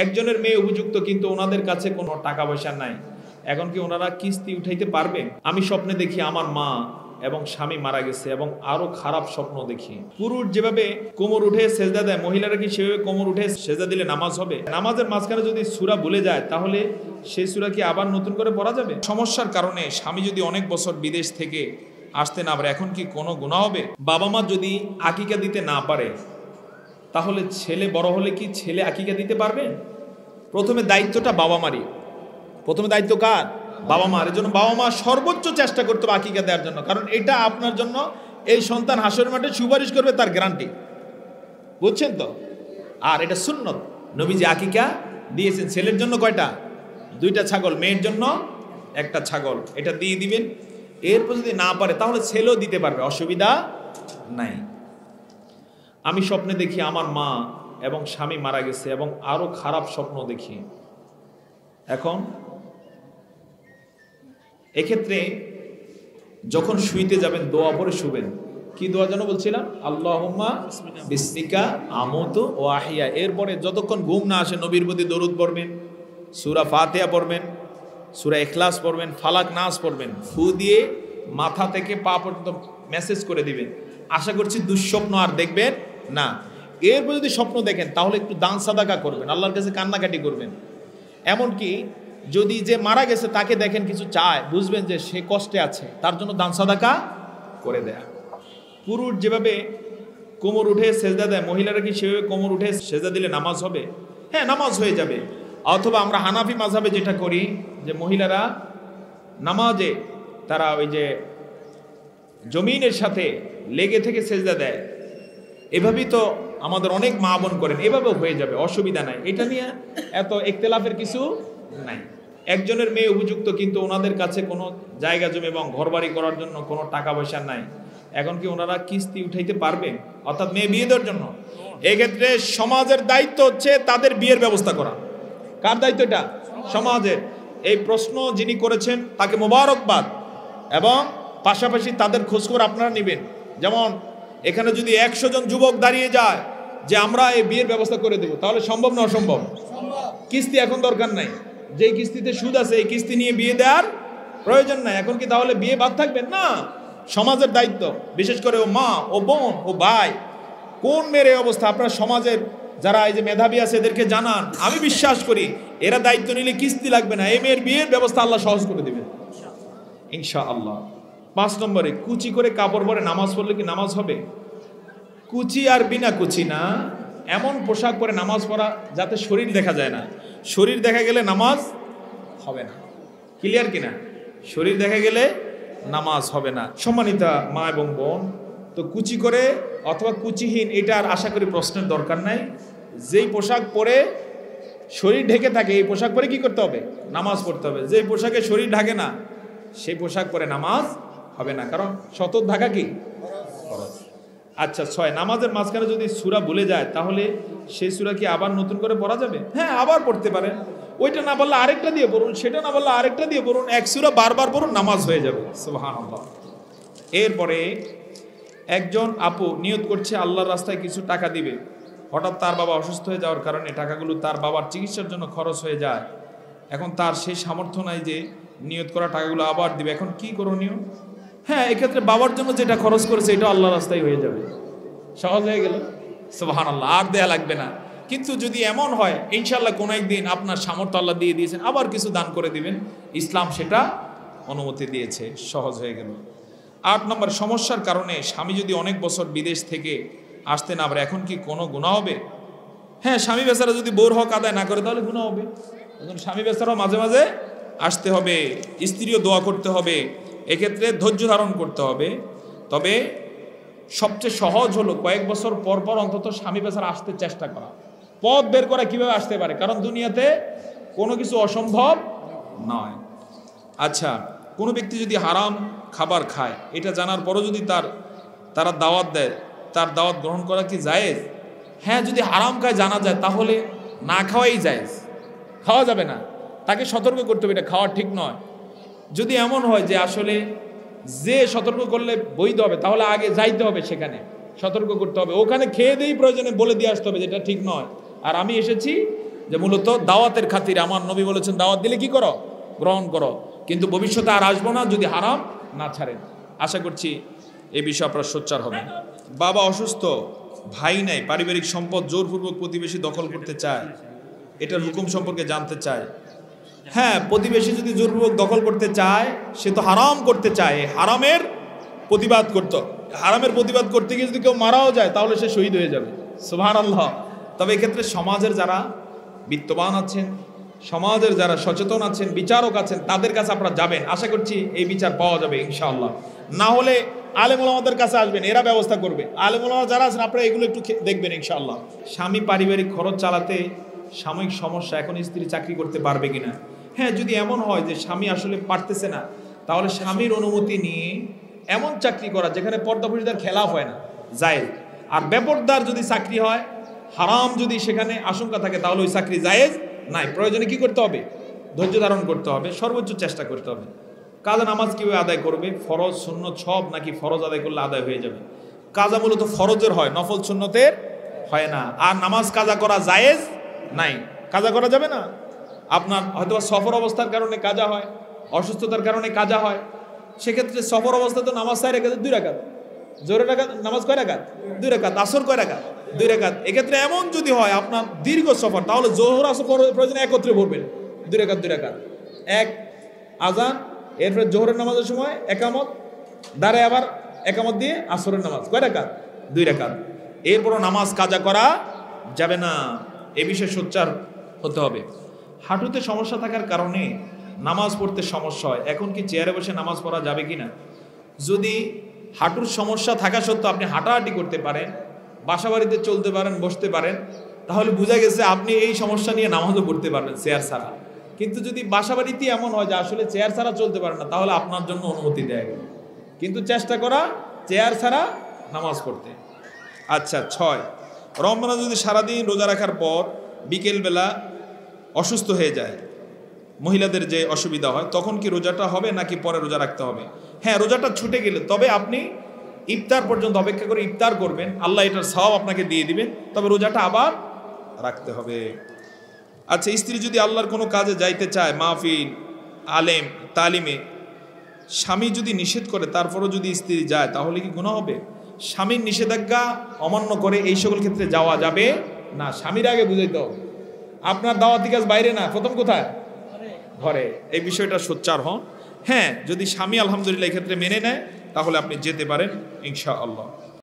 একজনের মেয়ে উপযুক্ত, কিন্তু ওনাদের কাছে কোনো টাকা পয়সা নাই। এখন কি ওনারা কিস্তি উঠাইতে পারবে? আমি স্বপ্নে দেখি আমার মা এবং স্বামী মারা গেছে, এবং আরো খারাপ স্বপ্ন দেখি। পুরুষ যেভাবে কোমর উঠে সেজদা দেয়, মহিলারা কি সেভাবে কোমর উঠে সেজদা দিলে নামাজ হবে? নামাজের মাঝখানে যদি সূরা ভুলে যায়, তাহলে সেই সূরা কি আবার নতুন করে পড়া যাবে? সমস্যার কারণে স্বামী যদি অনেক বছর বিদেশ থেকে আসতে না পারে, এখন কি কোনো গুনাহ হবে? বাবা মা যদি আকিকা দিতে না পারে, তাহলে ছেলে বড় হলে কি ছেলে আকিকা দিতে পারবে? প্রথমে দায়িত্বটা বাবা মারই। প্রথমে দায়িত্ব কার? বাবা মার। এর জন্য বাবা মা সর্বোচ্চ চেষ্টা করতে হবে আকিকা দেওয়ার জন্য, কারণ এটা আপনার জন্য এই সন্তান হাসরের মাঠে সুপারিশ করবে, তার গ্যারান্টি। বুঝছেন তো? আর এটা সুন্নত। নবীজি আকিকা দিয়েছেন। ছেলের জন্য কয়টা? 2টা ছাগল, মেয়ের জন্য 1টা ছাগল। এটা দিয়ে দিবেন। এরপর যদি না পারে, তাহলে ছেলেও দিতে পারবে, অসুবিধা নাই। আমি স্বপ্নে দেখি আমার মা এবং স্বামী মারা গেছে, এবং আরো খারাপ স্বপ্ন দেখি। এখন এক্ষেত্রে যখন শুইতে যাবেন, দোয়া পড়ে শুবেন। কি দোয়া যেন বলছিলাম? আল্লাহুম্মা বিসমিকা আমুতু ওয়া আহইয়া। এরপরে যতক্ষণ ঘুম না আসে নবীর প্রতি দরুদ পড়বেন, সূরা ফাতিহা পড়বেন, সূরা ইখলাস পড়বেন, ফালাক নাস পড়বেন। ফু দিয়ে মাথা থেকে পা পর্যন্ত মেসেজ করে দিবেন। আশা করছি দুঃস্বপ্ন আর দেখবেন না। এরপর যদি স্বপ্ন দেখেন, তাহলে একটু দান সাদাকা করবেন, আল্লাহর কাছে কান্নাকাটি করবেন। এমনকি যদি যে মারা গেছে তাকে দেখেন কিছু চায়, বুঝবেন যে সে কষ্টে আছে, তার জন্য দান সাদাকা করে দেয়া। পুরুষ যেভাবে কোমর উঠে সেজদা দেয়, মহিলারা কি সেভাবে কোমর উঠে সেজদা দিলে নামাজ হবে? হ্যাঁ, নামাজ হয়ে যাবে। অথবা আমরা হানাফি মাযহাবে যেটা করি, যে মহিলারা নামাজে তারা ওই যে জমিনের সাথে লেগে থেকে সেজদা দেয়। এভাবেই তো আমাদের অনেক মা বোন করেন, এভাবেও হয়ে যাবে, অসুবিধা নাই। এটা নিয়ে এত ইখতিলাফের কিছু নাই। একজনের মেয়ে উপযুক্ত, কিন্তু ওনাদের কাছে কোনো জায়গা জমি এবং ঘরবাড়ি করার জন্য কোনো টাকা পয়সা নাই। এখন কি ওনারা কিস্তি উঠাইতে পারবে, অর্থাৎ মেয়ে বিয়ে দেওয়ার জন্য? এক্ষেত্রে সমাজের দায়িত্ব হচ্ছে তাদের বিয়ের ব্যবস্থা করা। কার দায়িত্ব এটা? সমাজের। এই প্রশ্ন যিনি করেছেন তাকে মোবারকবাদ, এবং পাশাপাশি তাদের খোঁজখবর আপনারা নেবেন। যেমন এখানে যদি 100 জন যুবক দাঁড়িয়ে যায় যে আমরা এই বিয়ের ব্যবস্থা করে দেব, তাহলে সম্ভব না অসম্ভব? কিস্তি এখন দরকার নাই। যেই কিস্তিতে সুদ আছে, এই কিস্তি নিয়ে বিয়ে দেওয়ার প্রয়োজন নাই। এখন কি তাহলে বিয়ে বাদ থাকবেন না? সমাজের দায়িত্ব, বিশেষ করে ও মা, ও বোন, ও ভাই, কোন মেয়ের এই অবস্থা? আপনার সমাজের যারা এই যে মেধাবী আছে এদেরকে জানান। আমি বিশ্বাস করি এরা দায়িত্ব নিলে কিস্তি লাগবে না, এই মেয়ের বিয়ের ব্যবস্থা আল্লাহ সহজ করে দেবেন ইনশাআল্লাহ। 5 নম্বরে, কুচি করে কাপড় পরে নামাজ পড়লে কি নামাজ হবে? কুচি আর বিনা কুচি না, এমন পোশাক পরে নামাজ পড়া যাতে শরীর দেখা যায় না। শরীর দেখা গেলে নামাজ হবে না। ক্লিয়ার কিনা? শরীর দেখা গেলে নামাজ হবে না। সম্মানিতা মা এবং বোন, তো কুচি করে অথবা কুচিহীন, এটা আর আশা করি প্রশ্নের দরকার নাই। যেই পোশাক পরে শরীর ঢেকে থাকে, এই পোশাক পরে কি করতে হবে? নামাজ পড়তে হবে। যেই পোশাকে শরীর ঢাকে না, সেই পোশাক পরে নামাজ হবে না, কারণ সতর ঢাকা কি ফরজ। আচ্ছা, 6, নামাজের মাঝখানে যদি সূরা ভুলে যায়, তাহলে সেই সূরা কি আবার নতুন করে পড়া যাবে? হ্যাঁ, আবার পড়তে পারেন। ওইটা না বললে আরেকটা দিয়ে পড়ুন, সেটা না বললে আরেকটা দিয়ে পড়ুন, এক সূরা বারবার পড়ুন, নামাজ হয়ে যাবে। সুবহানাল্লাহ। এরপরে একজন আপু নিয়ত করছে আল্লাহর রাস্তায় কিছু টাকা দিবে। হঠাৎ তার বাবা অসুস্থ হয়ে যাওয়ার কারণে টাকাগুলো তার বাবার চিকিৎসার জন্য খরচ হয়ে যায়। এখন তার সেই সামর্থ্য নাই যে নিয়ত করা টাকাগুলো আবার দিবে। এখন কি করণীয়? হ্যাঁ, এক্ষেত্রে বাবার জন্য যেটা খরচ করেছে এটা আল্লাহর রাস্তায় হয়ে যাবে, সহজ হয়ে গেল। সুবহানাল্লাহ, আর দেয়া লাগবে না। কিন্তু যদি এমন হয় ইনশাআল্লাহ কোনো একদিন আপনার সামর্থ্য আল্লাহ দিয়ে দিয়েছেন, আবার কিছু দান করে দিবেন, ইসলাম সেটা অনুমতি দিয়েছে, সহজ হয়ে গেল। 8 নম্বর, সমস্যার কারণে স্বামী যদি অনেক বছর বিদেশ থেকে আসতে না পারে, এখন কি কোনো গুনাহ হবে? হ্যাঁ, স্বামী বেচারা যদি বউর হক আদায় না করে, তাহলে গুনাহ হবে। এখন স্বামী বেচারাও মাঝে মাঝে আসতে হবে, স্ত্রীও দোয়া করতে হবে, এক্ষেত্রে ধৈর্য ধারণ করতে হবে। তবে সবচেয়ে সহজ হলো কয়েক বছর পর পর অন্তত স্বামী বেচারা আসতে চেষ্টা করা, পথ বের করা কিভাবে আসতে পারে, কারণ দুনিয়াতে কোনো কিছু অসম্ভব নয়। আচ্ছা, কোনো ব্যক্তি যদি হারাম খাবার খায়, এটা জানার পরও যদি তারা দাওয়াত দেয়, তার দাওয়াত গ্রহণ করা কি জায়েজ? হ্যাঁ, যদি হারাম খায় জানা যায়, তাহলে না খাওয়াই জায়েজ, খাওয়া যাবে না। তাকে সতর্ক করতে হবে এটা খাওয়া ঠিক নয়। যদি এমন হয় যে আসলে যে সতর্ক করলে বৈধ হবে, তাহলে আগে যাইতে হবে, সেখানে সতর্ক করতে হবে, ওখানে খেয়ে দিয়েই প্রয়োজনে বলে দিয়ে আসতে হবে যেটা ঠিক নয়। আর আমি এসেছি যে মূলত দাওয়াতের খাতিরে আমার নবী বলেছেন দাওয়াত দিলে কি করো, গ্রহণ করো, কিন্তু ভবিষ্যতে আর আসবো না যদি হারাম না ছাড়েন। আশা করছি এই বিষয়ে আপনারা সোচ্চার হবেন। বাবা অসুস্থ, ভাই নাই, পারিবারিক সম্পদ জোরপূর্বক প্রতিবেশী দখল করতে চায়, এটার হুকুম সম্পর্কে জানতে চায়। হ্যাঁ, প্রতিবেশী যদি জোরপূর্বক দখল করতে চায় সে তো হারাম করতে চায়, হারামের প্রতিবাদ করত, হারামের প্রতিবাদ করতে গিয়ে যদি কেউ মারাও যায় তাহলে সে শহীদ হয়ে যাবে, সুবহানাল্লাহ। তবে এক্ষেত্রে সমাজের যারা বিত্তবান আছেন, সমাজের যারা সচেতন আছেন, বিচারক আছেন, তাদের কাছে আপনারা যাবেন, আশা করছি এই বিচার পাওয়া যাবে ইনশাআল্লাহ। না হলে আলেম ওলামাদের কাছে আসবেন, এরা ব্যবস্থা করবে। আলেম ওলামা যারা আছেন আপনারা এগুলো একটু দেখবেন ইনশাআল্লাহ। স্বামী পারিবারিক খরচ চালাতে সাময়িক সমস্যা, এখন স্ত্রী চাকরি করতে পারবে কিনা? হ্যাঁ, যদি এমন হয় যে স্বামী আসলে পারতেছে না, তাহলে স্বামীর অনুমতি নিয়ে এমন চাকরি করা যেখানে পর্দাপর্দার খেলাফ হয় না, জায়েজ। আর বেপরদার যদি চাকরি হয়, হারাম যদি সেখানে আশঙ্কা থাকে, তাহলে ওই চাকরি জায়েজ নাই। প্রয়োজনে কি করতে হবে? ধৈর্য ধারণ করতে হবে, সর্বোচ্চ চেষ্টা করতে হবে। কাজা নামাজ কিভাবে আদায় করবে? ফরজ সুন্নত সব নাকি ফরজ আদায় করলে আদায় হয়ে যাবে? কাজা মূলত ফরজের হয়, নফল সুন্নতের হয় না। আর নামাজ কাজা করা জায়েজ নাই, কাজা করা যাবে না। আপনার হয়তো সফর অবস্থার কারণে কাজা হয়, অসুস্থতার কারণে কাজা হয়, সেক্ষেত্রে সফর অবস্থা তো নামাজ 4 রাকাত 2 রাকাত, জোহরের রাকাত নামাজ কয় রাকাত? 2 রাকাত, আসর কয় রাকাত? 2 রাকাত। এক্ষেত্রে এমন যদি হয় আপনার দীর্ঘ সফর, তাহলে জোহর আসর প্রয়োজনে একত্রে পড়বেন, 2 রাকাত 2 রাকাত। এক আজান, এরপরে জোহরের নামাজের সময় একামত, দাঁড়ায় আবার একামত দিয়ে আসরের নামাজ কয় রাকাত? 2 রাকাত। এরপরও নামাজ কাজা করা যাবে না, এ বিষয়ে সোচ্চার হতে হবে। হাঁটুতে সমস্যা থাকার কারণে নামাজ পড়তে সমস্যা হয়, এখন কি চেয়ারে বসে নামাজ পড়া যাবে কিনা? যদি হাঁটুর সমস্যা থাকা সত্ত্বেও আপনি হাঁটাহাঁটি করতে পারেন, বাসা বাড়িতে চলতে পারেন, বসতে পারেন, তাহলে বোঝা গেছে আপনি এই সমস্যা নিয়ে নামাজও পড়তে পারবেন চেয়ার ছাড়া। কিন্তু যদি বাসা বাড়িতে এমন হয় যে আসলে চেয়ার ছাড়া চলতে পারেন না, তাহলে আপনার জন্য অনুমতি দেয়া গেল, কিন্তু চেষ্টা করা চেয়ার ছাড়া নামাজ পড়তে। আচ্ছা, 6, রমজানে যদি সারাদিন রোজা রাখার পর বিকেলবেলা অসুস্থ হয়ে যায়, মহিলাদের যে অসুবিধা হয়, তখন কি রোজাটা হবে নাকি পরে রোজা রাখতে হবে? হ্যাঁ, রোজাটা ছুটে গেলে তবে আপনি ইফতার পর্যন্ত অপেক্ষা করে ইফতার করবেন, আল্লাহ এটার সওয়াব আপনাকে দিয়ে দিবেন, তবে রোজাটা আবার রাখতে হবে। আচ্ছা, স্ত্রী যদি আল্লাহর কোনো কাজে যাইতে চায়, মাহফিল, আলেম, তালিমে, স্বামী যদি নিষেধ করে তারপরও যদি স্ত্রী যায়, তাহলে কি গুনাহ হবে? স্বামীর নিষেধাজ্ঞা অমান্য করে এই সকল ক্ষেত্রে যাওয়া যাবে না। স্বামীর আগে বুঝাইতে হবে, আপনার দাওয়াতি কাজ বাইরে না, প্রথম কোথায়? ঘরে। এই বিষয়টা সোচ্চার হন। হ্যাঁ, যদি স্বামী আলহামদুলিল্লাহ এই ক্ষেত্রে মেনে নেয়, তাহলে আপনি যেতে পারেন ইনশাআল্লাহ।